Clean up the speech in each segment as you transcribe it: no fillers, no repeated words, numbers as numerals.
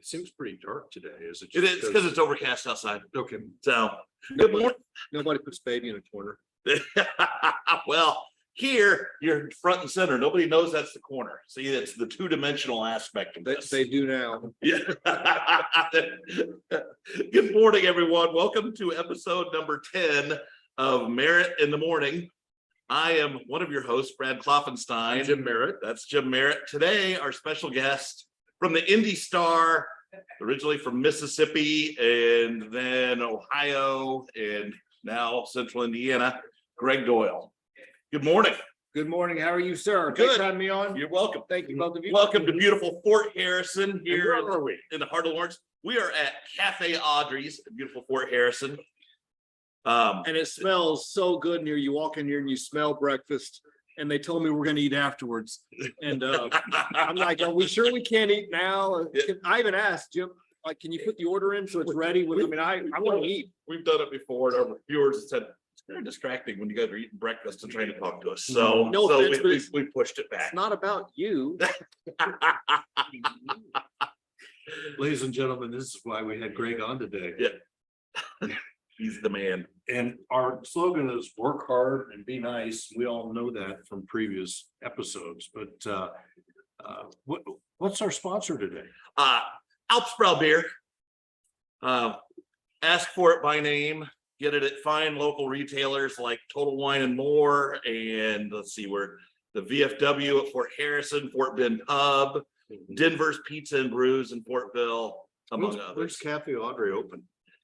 seems pretty dark today. Is it? It is because it's overcast outside. Okay. So good morning. Nobody puts baby in a corner. Well, here you're front and center. Nobody knows that's the corner. See, it's the two-dimensional aspect of this. They do now. Yeah. Good morning, everyone. Welcome to episode number 10 of Merritt in the Morning. I am one of your hosts, Brad Klopfenstein. I'm Jim Merritt. That's Jim Merritt. Today, our special guest from the IndyStar, originally from Mississippi and then Ohio and now Central Indiana, Gregg Doyle. Good morning. Good morning. How are you, sir? Good. Thanks for having me on. You're welcome. Thank you, both of you. Welcome to beautiful Fort Harrison here And where are we? in the heart of Lawrence. We are at Cafe Audrey's in beautiful Fort Harrison. And it smells so good in here. You walk in here and you smell breakfast. And they told me we're going to eat afterwards. And I'm like, are we sure we can't eat now? I even asked Jim, like, can you put the order in so it's ready? I want to eat. We've done it before, and our viewers said it's very distracting when you guys are eating breakfast and trying to talk to us. So, No offense, but we pushed it back. It's not about you. Ladies and gentlemen, this is why we had Gregg on today. Yeah. He's the man. And our slogan is work hard and be nice. We all know that from previous episodes, but what's our sponsor today? Alpsbrow beer. Ask for it by name. Get it at fine local retailers like Total Wine and More, and let's see where the VFW at Fort Harrison, Fort Bend Pub, Denver's Pizza and Brews in Fortville, among Where's others. Cafe Audrey open?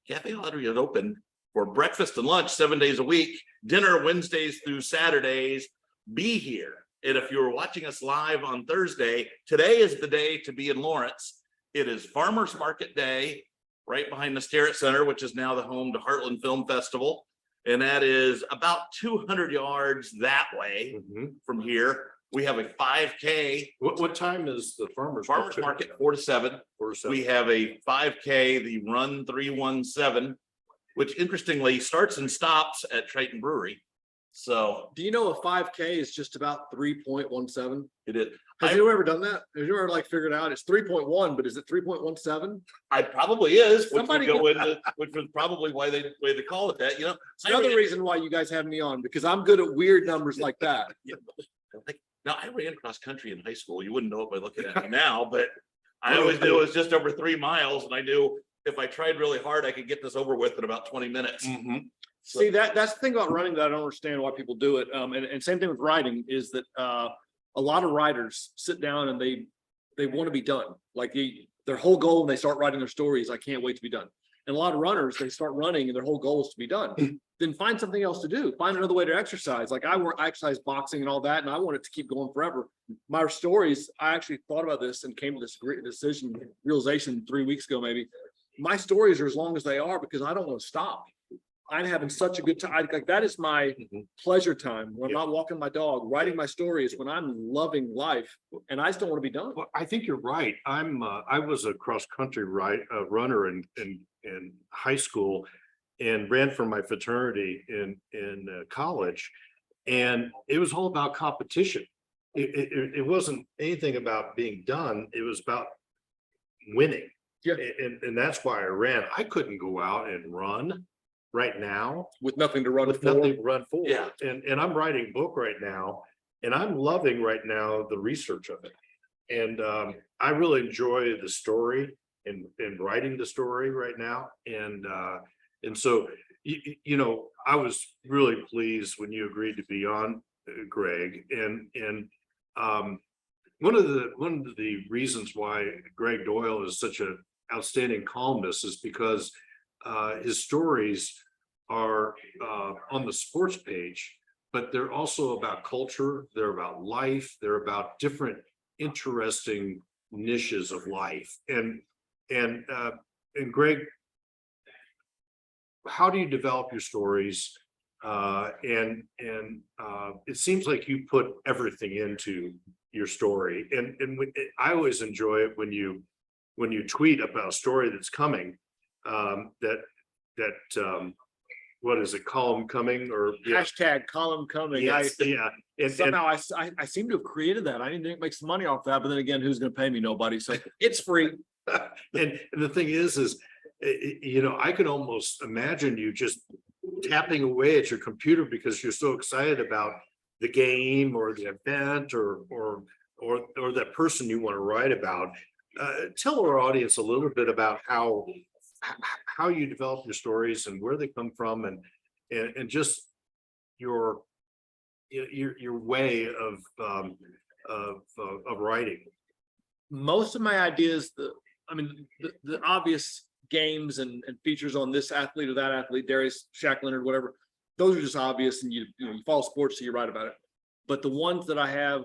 Cafe Audrey is open for breakfast and lunch 7 days a week, dinner Wednesdays through Saturdays. Be here. And if you're watching us live on Thursday, today is the day to be in Lawrence. It is Farmers Market Day right behind the Starrett Center, which is now the home to Heartland Film Festival. And that is about 200 yards that way from here. We have a 5K. What time is the farmers Market 4 to 7. 4 to 7. We have a 5K, the Run 317, which interestingly starts and stops at Triton Brewery. So Do you know a 5K is just about 3.17? it is. Has anyone ever done that? Has you ever like figured out it's 3.1, but is it 3.17? I probably is, which Somebody would go into, which was probably why they call it that. You know, It's another reason why you guys have me on, because I'm good at weird numbers like that. Now I ran cross country in high school. You wouldn't know it by looking at me now, but I always knew it was just over 3 miles, and I knew if I tried really hard, I could get this over with in about 20 minutes. So, See, that's the thing about running that I don't understand why people do it. And same thing with riding is that a lot of riders sit down and they want to be done. Like their whole goal when they start writing their stories, I can't wait to be done. And a lot of runners, they start running and their whole goal is to be done. Then find something else to do. Find another way to exercise. Like I exercise boxing and all that, and I want it to keep going forever. My stories, I actually thought about this and came to this great realization 3 weeks ago, maybe. My stories are as long as they are because I don't want to stop. I'm having such a good time. Like that is my pleasure time when I'm not walking my dog. Writing my stories when I'm loving life, and I still want to be done. Well, I think you're right. I was a cross country runner in high school and ran for my fraternity in college, and it was all about competition. It wasn't anything about being done. It was about winning. Yeah. And that's why I ran. I couldn't go out and run right now With nothing to run with for. nothing to run for. Yeah. And I'm writing a book right now, and I'm loving right now the research of it. And I really enjoy the story and writing the story right now. And so you know, I was really pleased when you agreed to be on, Gregg. And one of the reasons why Gregg Doyle is such an outstanding columnist is because his stories are on the sports page, but they're also about culture, they're about life, they're about different interesting niches of life. And Gregg, how do you develop your stories? And it seems like you put everything into your story. And I always enjoy it when you tweet about a story that's coming, what is it, column coming, or Hashtag column coming. Yes, yeah. And Somehow I seem to have created that. I didn't make some money off that, but then again, who's going to pay me? Nobody. So it's free. And the thing is, you know, I can almost imagine you just tapping away at your computer because you're so excited about the game or the event or that person you want to write about. Tell our audience a little bit about how you develop your stories and where they come from, and just your way of writing. Most of my ideas, the obvious games and features on this athlete or that athlete, Darius, Shaq Leonard, whatever, those are just obvious, and you follow sports, so you write about it. But the ones that I have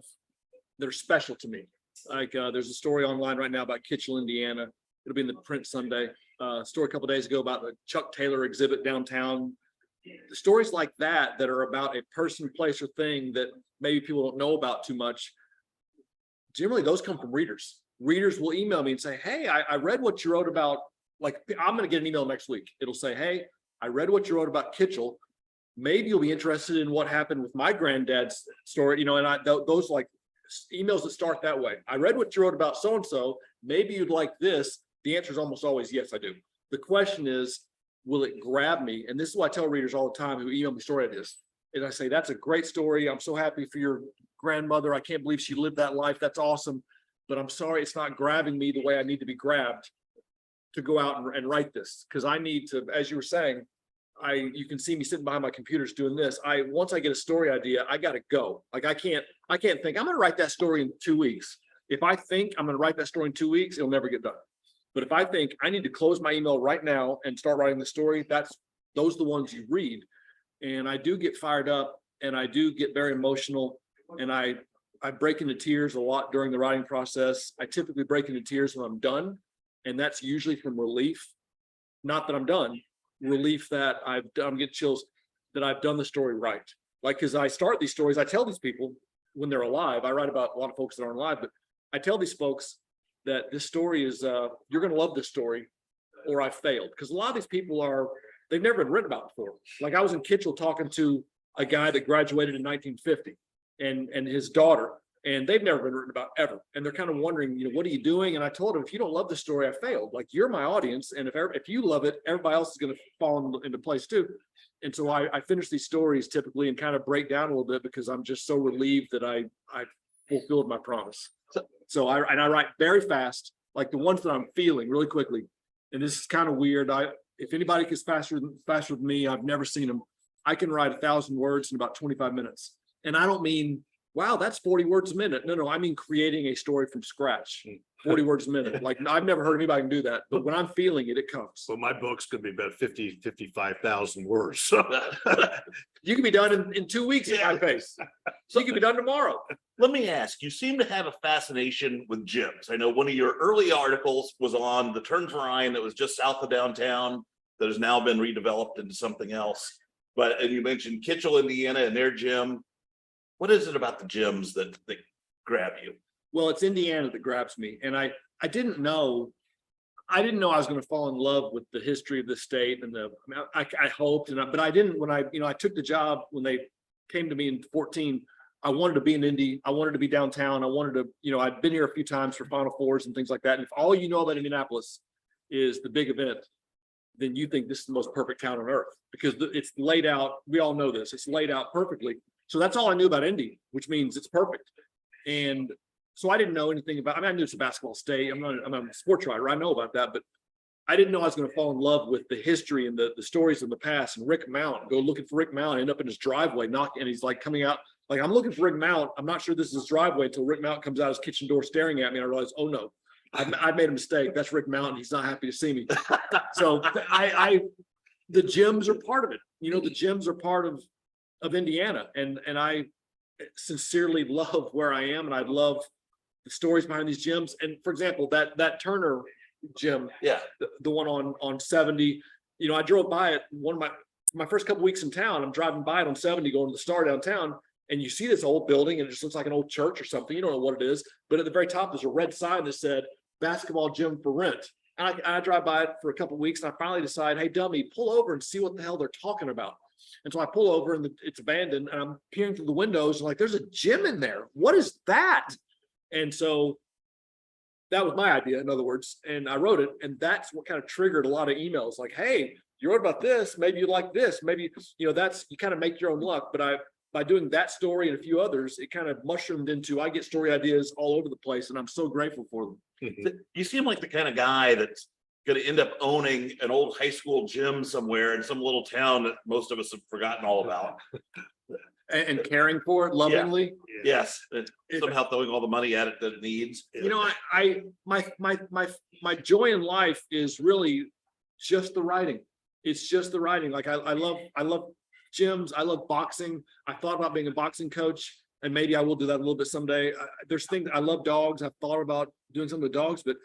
that are special to me, like there's a story online right now about Kitchell, Indiana. It'll be in the print Sunday. Story a couple days ago about the Chuck Taylor exhibit downtown. Stories like that are about a person, place, or thing that maybe people don't know about too much. Generally, those come from readers. Readers will email me and say, hey, I read what you wrote about, like, I'm going to get an email next week. It'll say, hey, I read what you wrote about Kitchell. Maybe you'll be interested in what happened with my granddad's story, and those like emails that start that way. I read what you wrote about so-and-so. Maybe you'd like this. The answer is almost always, yes, I do. The question is, will it grab me? And this is what I tell readers all the time who email me story ideas. And I say, that's a great story. I'm so happy for your grandmother. I can't believe she lived that life. That's awesome. But I'm sorry, it's not grabbing me the way I need to be grabbed to go out and write this. Because I need to, as you were saying, you can see me sitting behind my computers doing this. Once I get a story idea, I got to go. Like I can't think I'm going to write that story in 2 weeks. If I think I'm going to write that story in 2 weeks, it'll never get done. But if I think I need to close my email right now and start writing the story, those are the ones you read. And I do get fired up, and I do get very emotional, and I break into tears a lot during the writing process. I typically break into tears when I'm done, and that's usually from relief. Not that I'm done, relief that I'm getting chills that I've done the story right. Like, because I start these stories, I tell these people when they're alive, I write about a lot of folks that aren't alive, but I tell these folks that this story is, you're going to love this story, or I failed. Because a lot of these people they've never been written about before. Like I was in Kitchell talking to a guy that graduated in 1950 and his daughter, and they've never been written about ever. And they're kind of wondering, what are you doing? And I told them, if you don't love the story, I failed. Like, you're my audience. And if you love it, everybody else is going to fall into place too. And so I finish these stories typically and kind of break down a little bit because I'm just so relieved that I fulfilled my promise. So I write very fast, like the ones that I'm feeling really quickly. And this is kind of weird. If anybody gets faster than me, I've never seen them. I can write 1,000 words in about 25 minutes. And I don't mean, wow, that's 40 words a minute. No, I mean creating a story from scratch, 40 words a minute. Like, I've never heard anybody can do that. But when I'm feeling it, it comes. So my book's could be about 55,000 words. So you can be done in 2 weeks at my pace. So you can be done tomorrow. Let me ask, you seem to have a fascination with gyms. I know one of your early articles was on the Turnverein that was just south of downtown that has now been redeveloped into something else. And you mentioned Kitchell, Indiana, and their gym. What is it about the gyms that grab you? Well, it's Indiana that grabs me. And I didn't know I was going to fall in love with the history of the state, and I hoped, but I didn't. When I took the job, when they came to me in 14, I wanted to be in Indy. I wanted to be downtown. I wanted to, I'd been here a few times for Final Fours and things like that. And if all you know about Indianapolis is the big event, then you think this is the most perfect town on earth, because it's laid out. We all know this. It's laid out perfectly. So that's all I knew about Indy, which means it's perfect. And so I didn't know anything about, I knew it's a basketball state. I'm a sports writer. I know about that, but I didn't know I was going to fall in love with the history and the stories of the past. And Rick Mount, go looking for Rick Mount, end up in his driveway, knocking, and he's like coming out, like, I'm looking for Rick Mount. I'm not sure this is his driveway until Rick Mount comes out his kitchen door staring at me. And I realized, oh no, I made a mistake. That's Rick Mount. He's not happy to see me. So the gyms are part of it. The gyms are part of Indiana. And I sincerely love where I am, and I love the stories behind these gyms. And for example, that Turner gym, the one on 70, I drove by it one of my first couple weeks in town. I'm driving by it on 70 going to the Star downtown, and you see this old building and it just looks like an old church or something. You don't know what it is, but at the very top there's a red sign that said basketball gym for rent. And I drive by it for a couple of weeks, and I finally decide, hey dummy, pull over and see what the hell they're talking about. And so I pull over, and it's abandoned, and I'm peering through the windows and like, there's a gym in there. What is that? And so that was my idea, in other words, and I wrote it, and that's what kind of triggered a lot of emails like, hey, you wrote about this, maybe you like this, maybe, that's, you kind of make your own luck. But by doing that story and a few others, it kind of mushroomed into, I get story ideas all over the place, and I'm so grateful for them. You seem like the kind of guy that's going to end up owning an old high school gym somewhere in some little town that most of us have forgotten all about. And caring for it lovingly. Yes, somehow throwing all the money at it that it needs. My joy in life is really just the writing. It's just the writing. Like I love gyms. I love boxing. I thought about being a boxing coach, and maybe I will do that a little bit someday. There's things, I love dogs. I've thought about doing something with dogs, but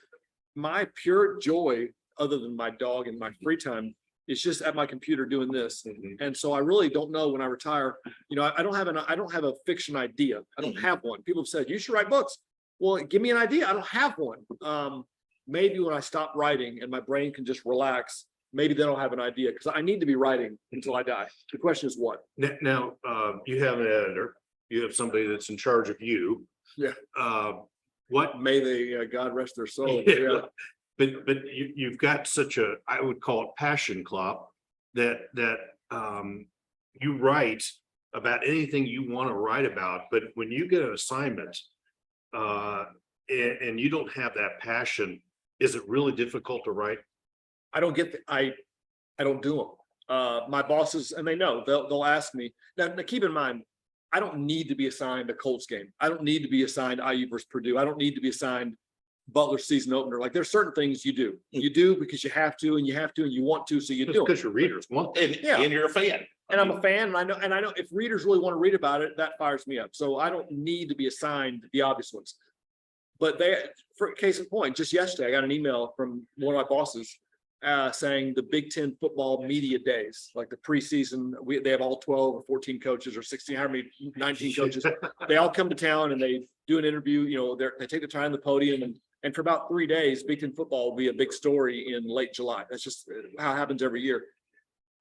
my pure joy, other than my dog and my free time, is just at my computer doing this. And so I really don't know when I retire. I don't have a fiction idea. I don't have one. People have said, you should write books. Well, give me an idea. I don't have one. Maybe when I stop writing and my brain can just relax, maybe then I'll have an idea, because I need to be writing until I die. The question is what? Now, you have an editor, you have somebody that's in charge of you. Yeah. What May they, God rest their soul. Yeah. Yeah. But you've got such a, I would call it passion, Klopp, that you write about anything you want to write about. But when you get an assignment and you don't have that passion, is it really difficult to write? I don't get I don't do them. My bosses, and they know, they'll ask me. Now keep in mind, I don't need to be assigned a Colts game. I don't need to be assigned IU versus Purdue. I don't need to be assigned Butler season opener. Like, there's certain things you do. You do because you have to, and you have to, and you want to, so you do. Because your readers want And you're a fan. And I'm a fan, and I know if readers really want to read about it, that fires me up. So I don't need to be assigned the obvious ones. But for case in point, just yesterday, I got an email from one of my bosses saying the Big Ten football media days, like the preseason, they have all 12 or 14 coaches or 16, how many, 19 coaches. They all come to town and they do an interview. They take the time on the podium, and for about 3 days, Big Ten football will be a big story in late July. That's just how it happens every year.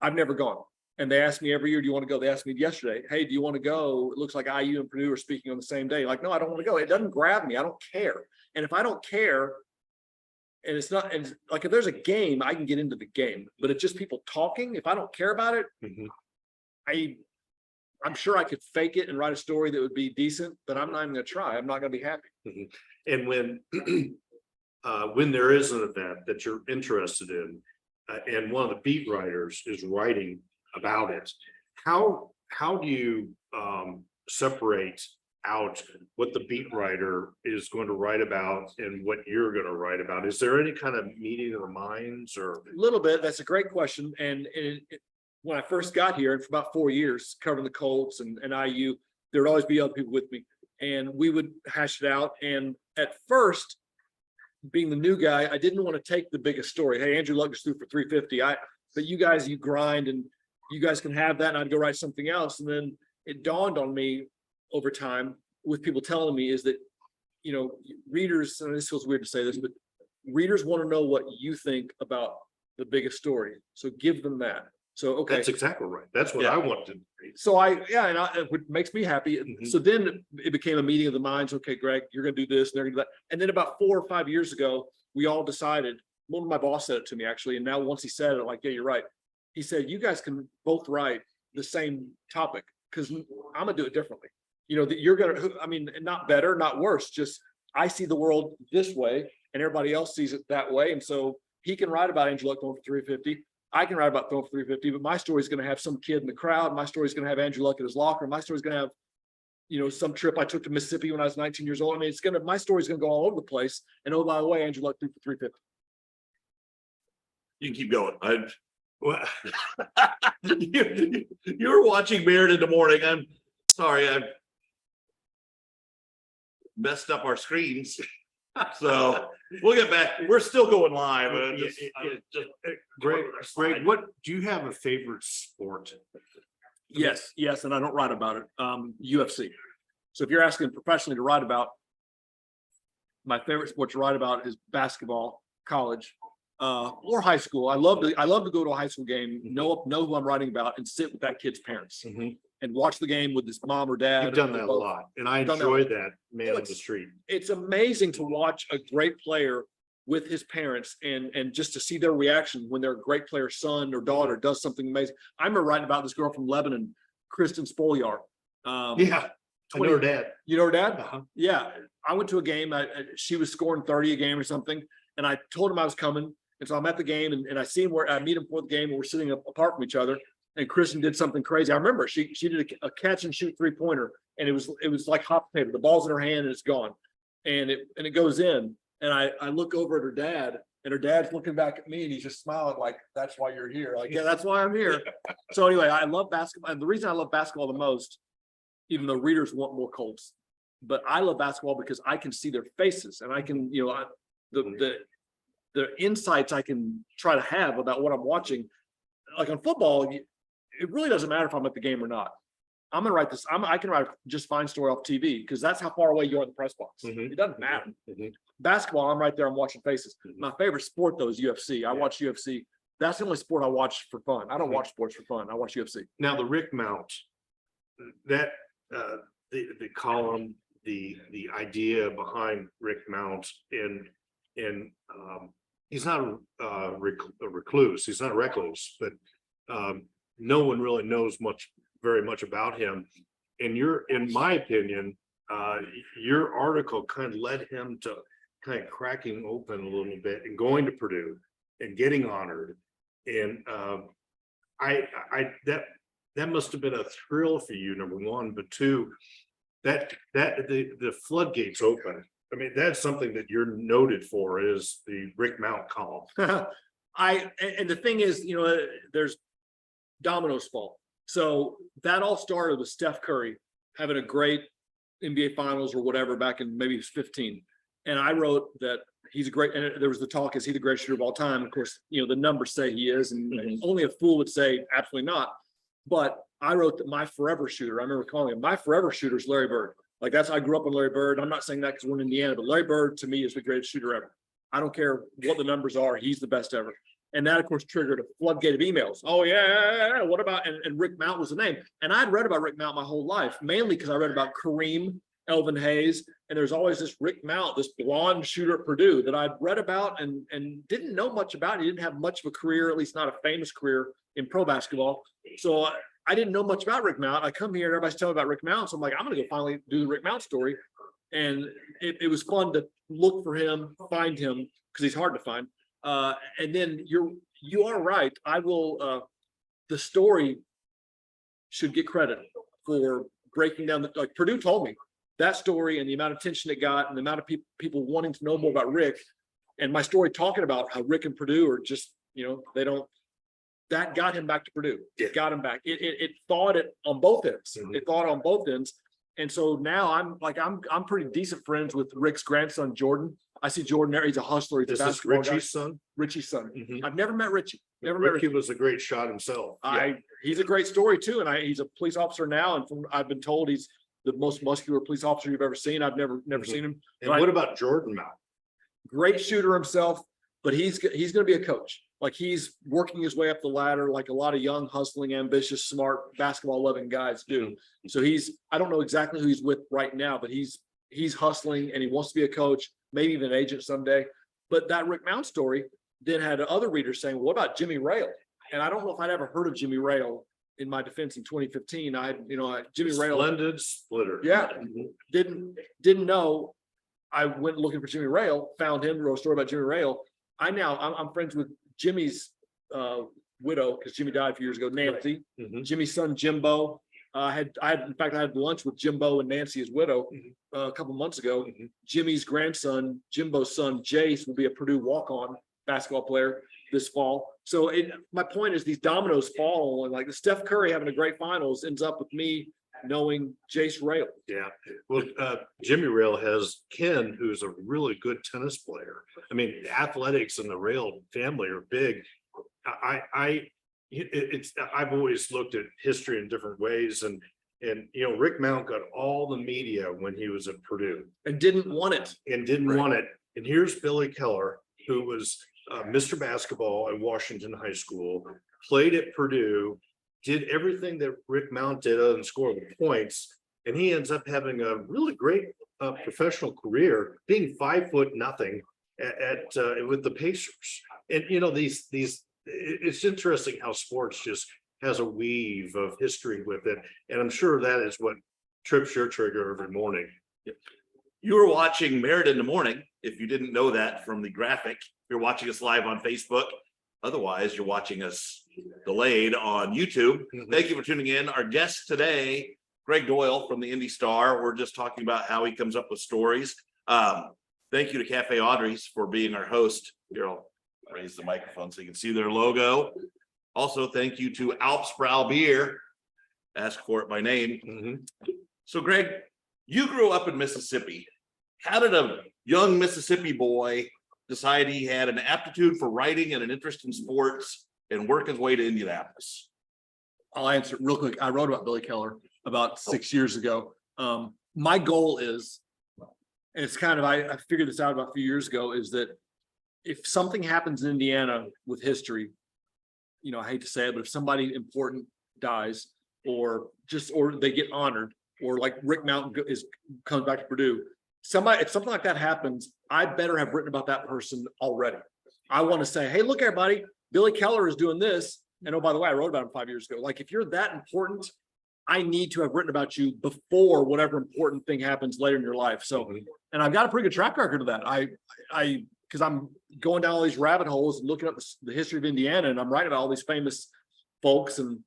I've never gone. And they ask me every year, do you want to go? They asked me yesterday, hey, do you want to go? It looks like IU and Purdue are speaking on the same day. Like, no, I don't want to go. It doesn't grab me. I don't care. And if I don't care, and it's not, and like, if there's a game, I can get into the game. But it's just people talking. If I don't care about it, I'm sure I could fake it and write a story that would be decent, but I'm not even going to try. I'm not going to be happy. And when there is an event that you're interested in, and one of the beat writers is writing about it, how do you separate out what the beat writer is going to write about and what you're going to write about? Is there any kind of meeting of the minds? Or a little bit? That's a great question. And when I first got here, and for about 4 years covering the Colts and IU, there would always be other people with me, and we would hash it out. And at first, being the new guy, I didn't want to take the biggest story. Hey, Andrew Luck just threw for 350. But you guys, you grind, and you guys can have that, and I'd go write something else. And then it dawned on me over time, with people telling me, is that, readers, and this feels weird to say this, but readers want to know what you think about the biggest story. So give them that. So, okay. That's exactly right. That's what I want to read. So it makes me happy. So then it became a meeting of the minds. Okay, Greg, you're going to do this, and they're going to do that. And then about 4 or 5 years ago, we all decided, one of my boss said it to me actually. And now once he said it, like, yeah, you're right. He said, you guys can both write the same topic, because I'm going to do it differently. That you're going to, not better, not worse, just I see the world this way and everybody else sees it that way. And so he can write about Andrew Luck going for 350. I can write about throwing for 350, but my story is going to have some kid in the crowd. My story is going to have Andrew Luck at his locker. My story is going to have, some trip I took to Mississippi when I was 19 years old. My story is going to go all over the place. And oh, by the way, Andrew Luck threw for 350. You can keep going. You were watching Merritt in the morning. I'm sorry, I've messed up our screens. So we'll get back. We're still going live. Greg, what do you have a favorite sport? Yes, and I don't write about it. UFC. So if you're asking professionally to write about, my favorite sport to write about is basketball, college, or high school. I love to go to a high school game, know who I'm writing about, and sit with that kid's parents. and watch the game with his mom or dad. You've done that a Both. lot, and I Done that. enjoy that man on the It's- street. It's amazing to watch a great player with his parents and just to see their reaction when their great player's son or daughter does something amazing. I remember writing about this girl from Lebanon, Kristen Spolyar. Yeah, I know her dad. You know her dad? Uh-huh. Yeah, I went to a game. She was scoring 30 a game or something, and I told him I was coming. And so I'm at the game, and I see him where I meet him for the game, and we're sitting apart from each other. And Kristen did something crazy. I remember she did a catch and shoot 3-pointer, and it was like hot potato. The ball's in her hand and it's gone, and it goes in. And I look over at her dad, and her dad's looking back at me, and he's just smiling like, "That's why you're here." Like, yeah, that's why I'm here. So anyway, I love basketball, and the reason I love basketball the most, even though readers want more Colts, but I love basketball because I can see their faces, and I can, the insights I can try to have about what I'm watching. Like on football, it really doesn't matter if I'm at the game or not. I'm gonna write this. I can write a just fine story off TV because that's how far away you are in the press box. Mhm. It doesn't matter. Mhm. Basketball, I'm right there. I'm watching faces. Mhm. My favorite sport though is UFC. I watch UFC. That's the only sport I watch for fun. I don't watch sports for fun. I watch UFC. Now, the Rick Mount, that, the column, the idea behind Rick Mount and he's not a recluse, he's not a recluse, but no one really knows very much about him. And in my opinion, your article kind of led him to kind of cracking open a little bit and going to Purdue and getting honored. And that must have been a thrill for you, number one, but two, that the floodgates open. I mean, that's something that you're noted for, is the Rick Mount column. And the thing is, there's dominoes fall. So that all started with Steph Curry having a great NBA finals or whatever back in maybe 15. And I wrote that he's a great, and there was the talk, is he the greatest shooter of all time? Of course, the numbers say he is, and only a fool would say absolutely not. But I wrote that my forever shooter, I remember calling him my forever shooter, is Larry Bird. Like I grew up on Larry Bird. I'm not saying that because we're in Indiana, but Larry Bird to me is the greatest shooter ever. I don't care what the numbers are. He's the best ever. And that, of course, triggered a floodgate of emails. Oh, yeah. What about, and Rick Mount was the name. And I'd read about Rick Mount my whole life, mainly because I read about Kareem, Elvin Hayes, and there's always this Rick Mount, this blonde shooter at Purdue that I'd read about and didn't know much about. He didn't have much of a career, at least not a famous career in pro basketball. So I didn't know much about Rick Mount. I come here and everybody's telling me about Rick Mount. So I'm like, I'm going to go finally do the Rick Mount story. And it was fun to look for him, find him, because he's hard to find. And then you are right. I will, the story should get credit for breaking down like Purdue told me that story and the amount of attention it got and the amount of people wanting to know more about Rick, and my story talking about how Rick and Purdue are just, that got him back to Purdue. Yeah. It got him back. It thawed it on both ends. Mhm. It thawed on both ends. And so now I'm pretty decent friends with Rick's grandson, Jordan. I see Jordan there. He's a hustler. He's Is a this basketball guy. Richie's son? Richie's son. Mhm. I've never met Richie. Never met Ricky Richie. was a great shot himself. He's a great story too. And he's a police officer now. And I've been told he's the most muscular police officer you've ever seen. I've never Mhm. seen him. And But what about Jordan Mount? great shooter himself, but he's going to be a coach. Like he's working his way up the ladder, like a lot of young, hustling, ambitious, smart, basketball loving guys do. So I don't know exactly who he's with right now, but he's hustling and he wants to be a coach, maybe even an agent someday. But that Rick Mount story then had other readers saying, well, what about Jimmy Rail? And I don't know if I'd ever heard of Jimmy Rail. In my defense in 2015, Jimmy Rail. Splendid splitter. Yeah. Mhm. Didn't know. I went looking for Jimmy Rail, found him, wrote a story about Jimmy Rail. I'm friends with Jimmy's widow, because Jimmy died a few years ago, Nancy. Mhm. Jimmy's son Jimbo. I had lunch with Jimbo and Nancy, his widow, a couple months ago. Mhm. Jimmy's grandson, Jimbo's son, Jace, will be a Purdue walk-on basketball player this fall. So my point is these dominoes fall, and like the Steph Curry having a great finals ends up with me knowing Jace Rail. Yeah, well, Jimmy Rail has Ken, who's a really good tennis player. I mean, athletics and the Rail family are big. I've always looked at history in different ways, and Rick Mount got all the media when he was at Purdue And didn't want it. and didn't Right. want it. And here's Billy Keller, who was Mr. Basketball at Washington High School, played at Purdue, did everything that Rick Mount did other than score the points. And he ends up having a really great professional career, being 5'0" with the Pacers. And it's interesting how sports just has a weave of history with it. And I'm sure that is what trips your trigger every morning. You were watching Merritt in the Morning. If you didn't know that from the graphic, you're watching us live on Facebook. Otherwise, you're watching us delayed on YouTube. Thank you for tuning in. Our guest today, Gregg Doyle from the IndyStar. We're just talking about how he comes up with stories. Thank you to Cafe Audrey's for being our host. Here, I'll raise the microphone so you can see their logo. Also, thank you to Alps Brow Beer. Ask for it by name. So, Gregg, you grew up in Mississippi. How did a young Mississippi boy decide he had an aptitude for writing and an interest in sports and work his way to Indianapolis? I'll answer it real quick. I wrote about Billy Keller about 6 years ago. My goal is, and it's kind of, I figured this out about a few years ago, is that if something happens in Indiana with history, I hate to say it, but if somebody important dies or they get honored, or like Rick Mountain comes back to Purdue, if something like that happens, I better have written about that person already. I want to say, hey, look, everybody, Billy Keller is doing this. And oh, by the way, I wrote about him 5 years ago. Like, if you're that important, I need to have written about you before whatever important thing happens later in your life. So, and I've got a pretty good track record of that. Because I'm going down all these rabbit holes and looking up the history of Indiana, and I'm writing about all these famous folks. And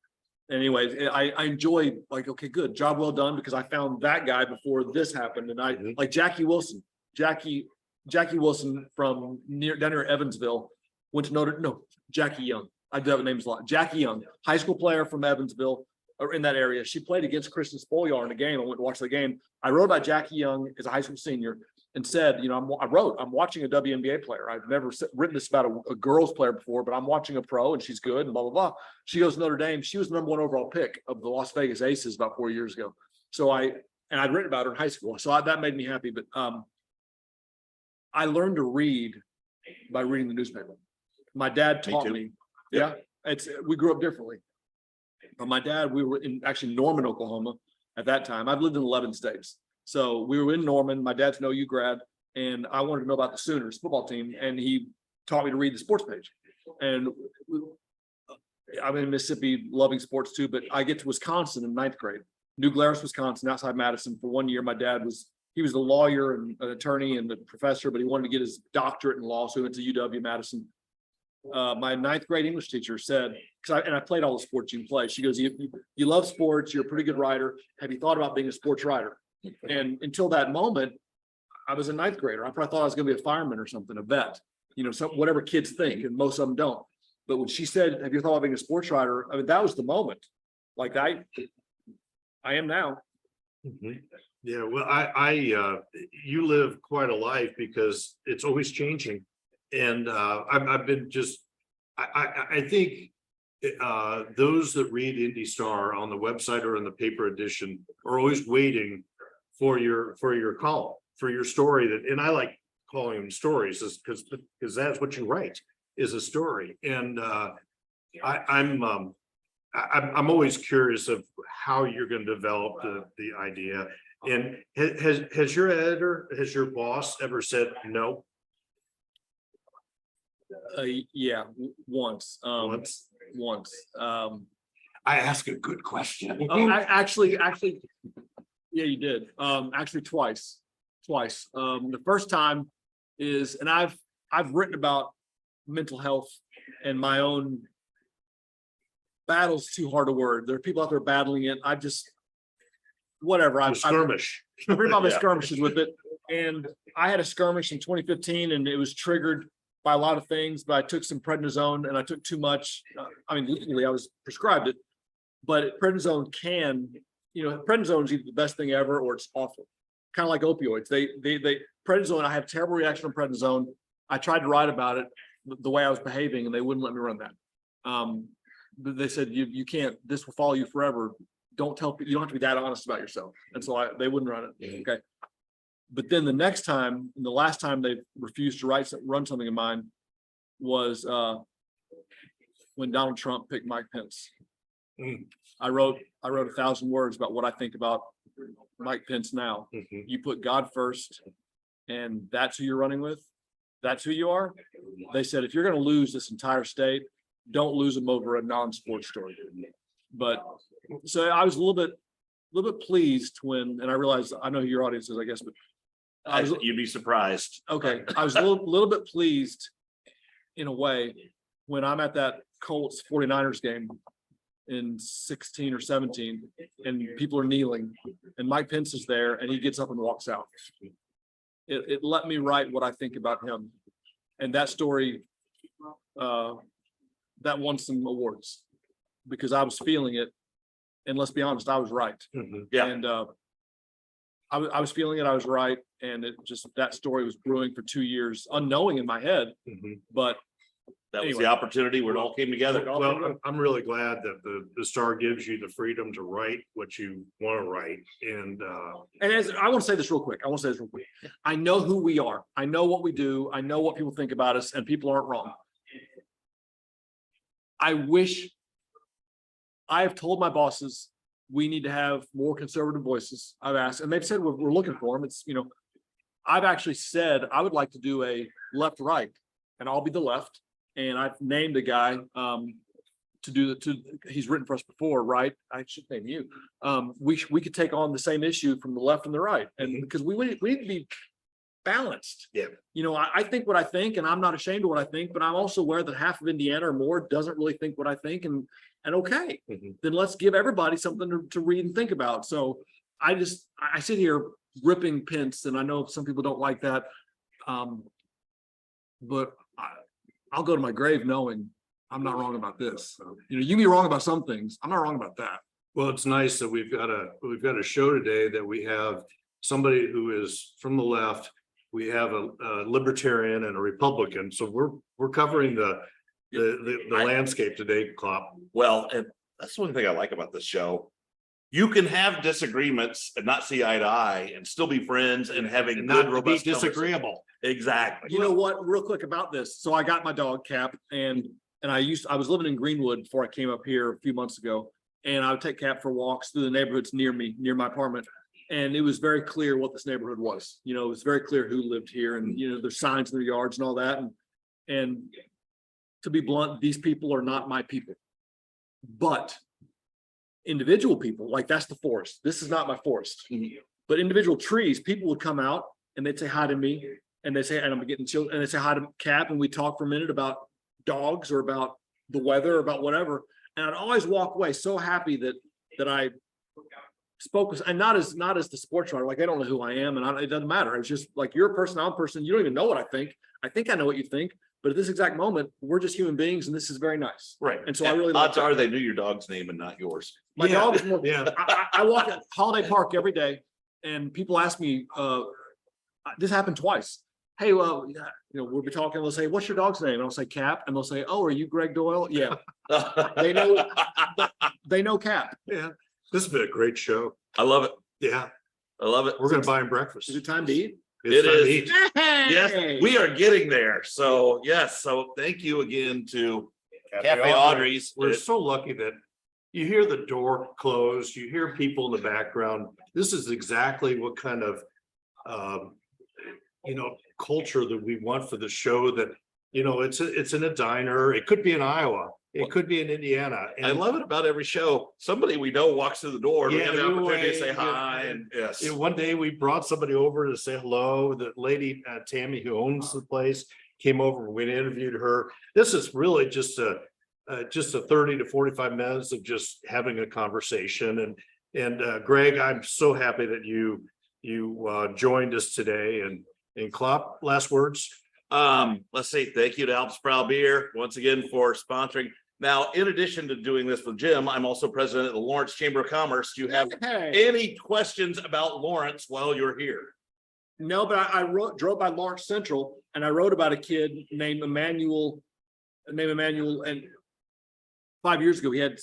anyways, I enjoy, like, okay, good job, well done, because I found that guy before this happened. And I like Jackie Wilson from down near Evansville, went to Jackie Young. I do have names a lot. Jackie Young, high school player from Evansville, or in that area. She played against Kristen Spolyar in a game. I went to watch the game. I wrote about Jackie Young as a high school senior and said, I'm watching a WNBA player. I've never written this about a girls player before, but I'm watching a pro and she's good and blah, blah, blah. She goes to Notre Dame. She was the #1 overall pick of the Las Vegas Aces about 4 years ago. So I'd written about her in high school. So that made me happy. But I learned to read by reading the newspaper. My dad taught me. Yeah, we grew up differently. But my dad, we were in actually Norman, Oklahoma at that time. I've lived in 11 states. So we were in Norman. My dad's an OU grad, and I wanted to know about the Sooners football team. And he taught me to read the sports page. And I'm in Mississippi, loving sports too, but I get to Wisconsin in 9th grade. New Glarus, Wisconsin, outside Madison. For 1 year, my dad was a lawyer and an attorney and a professor, but he wanted to get his doctorate in law. So he went to UW Madison. My 9th grade English teacher said, and I played all the sports you can play. She goes, you love sports. You're a pretty good writer. Have you thought about being a sports writer? And until that moment, I was a 9th grader. I probably thought I was going to be a fireman or something, a vet, whatever kids think. And most of them don't. But when she said, have you thought about being a sports writer? I mean, that was the moment. Like I am now. Yeah, well, you live quite a life because it's always changing. And I've been I think those that read IndyStar on the website or in the paper edition are always waiting for your column, for your story. And I like calling them stories because that's what you write, is a story. And I'm always curious of how you're going to develop the idea. And has your editor, has your boss ever said no? Yeah, once. Once. I ask a good question. Actually, yeah, you did. Actually, twice. The first time is, and I've written about mental health and my own battles. Too hard a word. There are people out there battling it. I just, whatever. I've skirmish. I've written about my skirmishes with it, and I had a skirmish in 2015, and it was triggered by a lot of things, but I took some prednisone and I took too much. Legally I was prescribed it, but prednisone prednisone is either the best thing ever or it's awful. Kind of like opioids. Prednisone, I had terrible reaction on prednisone. I tried to write about it, the way I was behaving, and they wouldn't let me run that. But they said, you can't, this will follow you forever. Don't tell people, you don't have to be that honest about yourself. And so they wouldn't run it. Okay. But then the next time, and the last time they refused to run something of mine was when Donald Trump picked Mike Pence. I wrote 1,000 words about what I think about Mike Pence now. Mhm. You put God first, and that's who you're running with. That's who you are. They said, if you're going to lose this entire state, don't lose them over a non-sports story. But so I was a little bit pleased when, and I realized I know who your audience is, I guess, but You'd be surprised. okay. I was a little bit pleased in a way when I'm at that Colts 49ers game in 16 or 17 and people are kneeling and Mike Pence is there and he gets up and walks out. It let me write what I think about him. And that story, that won some awards because I was feeling it. And let's be honest, I was right. Yeah. And I was feeling it, I was right. And it just, that story was brewing for 2 years, unknowing in my head, but That was Anyway. the opportunity where it all came together. Well, I'm really glad that the Star gives you the freedom to write what you want to write. And as I want to say this real quick, I know who we are. I know what we do. I know what people think about us and people aren't wrong. I wish I have told my bosses, we need to have more conservative voices. I've asked, and they've said, we're looking for them. It's, I've actually said, I would like to do a left, right, and I'll be the left. And I've named a guy, he's written for us before, right? I should name you. We could take on the same issue from the left and the right. And because we need to be balanced. Yeah. I think what I think, and I'm not ashamed of what I think, but I'm also aware that half of Indiana or more doesn't really think what I think, and okay, then let's give everybody something to read and think about. So I sit here ripping Pence, and I know some people don't like that, but I'll go to my grave knowing I'm not wrong about this. You can be wrong about some things. I'm not wrong about that. well, it's nice that we've got a show today that we have somebody who is from the left. We have a libertarian and a Republican. So we're covering the landscape today, Klopp. Well, and that's one thing I like about this show. You can have disagreements and not see eye to eye and still be friends and having And good, not to be robust disagreeable. Exactly. You know what, real quick about this. So I got my dog Cap and I was living in Greenwood before I came up here a few months ago. And I would take Cap for walks through the neighborhoods near my apartment. And it was very clear what this neighborhood was. It was very clear who lived here and, there's signs in their yards and all that. And to be blunt, these people are not my people. But individual people, like that's the forest. This is not my forest. But individual trees, people would come out and they'd say hi to me. And they say, and I'm getting chilled, and they say hi to Cap, and we talk for a minute about dogs or about the weather or about whatever. And I'd always walk away so happy that I spoke with, and not as the sports writer, like they don't know who I am, and it doesn't matter. It's just like you're a person, I'm a person. You don't even know what I think. I think I know what you think, but at this exact moment, we're just human beings, and this is very nice. Right. And so I really like odds are they knew your dog's name and not yours. My dog is more. Yeah. I walk at Holiday Park every day, and people ask me, this happened twice. Hey, well, we'll be talking. They'll say, "What's your dog's name?" And I'll say Cap, and they'll say, "Oh, are you Gregg Doyle?" Yeah, they know. They know Cap. Yeah. This has been a great show. I love it. Yeah. I love it. We're going to buy him breakfast. Is it time to eat? It's It time to is. eat. Yes, we are getting there. So yes, so thank you again to Cafe Audrey's. We're so lucky that you hear the door close, you hear people in the background. This is exactly what kind of culture that we want for the show. That it's in a diner. It could be in Iowa. It could be in Indiana. I love it about every show. Somebody we know walks through the door. And we Yeah, have the opportunity to say yeah, hi. yeah. And yes, One day we brought somebody over to say hello. The lady, Tammy, who owns the place, came over. We interviewed her. This is really just a 30 to 45 minutes of just having a conversation. And Greg, I'm so happy that you joined us today. And Klopp, last words. let's say thank you to Alps Proud Beer once again for sponsoring. Now, in addition to doing this with Jim, I'm also president of the Lawrence Chamber of Commerce. Do you have any questions about Lawrence while you're here? No, but I drove by Lawrence Central and I wrote about a kid named Emmanuel, and 5 years ago he had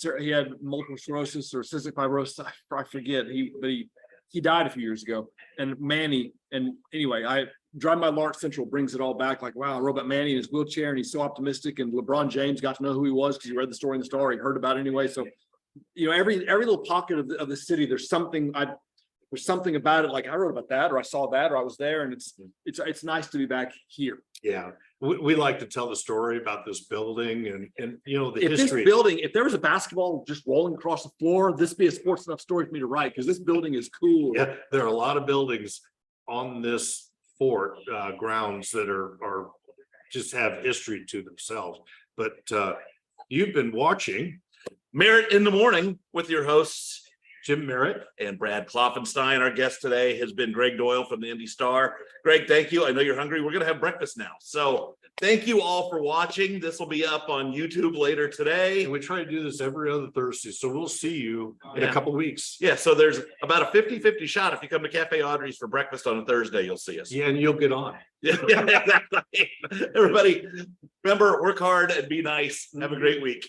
multiple sclerosis or cystic fibrosis. I forget. He died a few years ago. And Manny, and anyway, I driving by Lawrence Central brings it all back. Like, wow, I wrote about Manny in his wheelchair and he's so optimistic. And LeBron James got to know who he was because he read the story in the Star. He heard about it anyway. So you know, every little pocket of the city, there's something about it. Like I wrote about that, or I saw that, or I was there, and it's nice to be back here. Yeah, we like to tell the story about this building and you know, the If this history. building, if there was a basketball just rolling across the floor, this be a sports enough story for me to write, because this building is cool. Yeah, there are a lot of buildings on this fort grounds that are just have history to themselves. But you've been watching Merritt in the Morning with your hosts, Jim Merritt. and Brad Klopfenstein. Our guest today has been Gregg Doyle from the IndyStar. Greg, thank you. I know you're hungry. We're going to have breakfast now. So thank you all for watching. This will be up on YouTube later today. And we try to do this every other Thursday. So we'll see you in a Yeah. couple of weeks. Yeah, so there's about a 50-50 shot. If you come to Cafe Audrey's for breakfast on a Thursday, you'll see us. Yeah, and you'll get on. Yeah, exactly. Everybody, remember, work hard and be nice. Have a great week.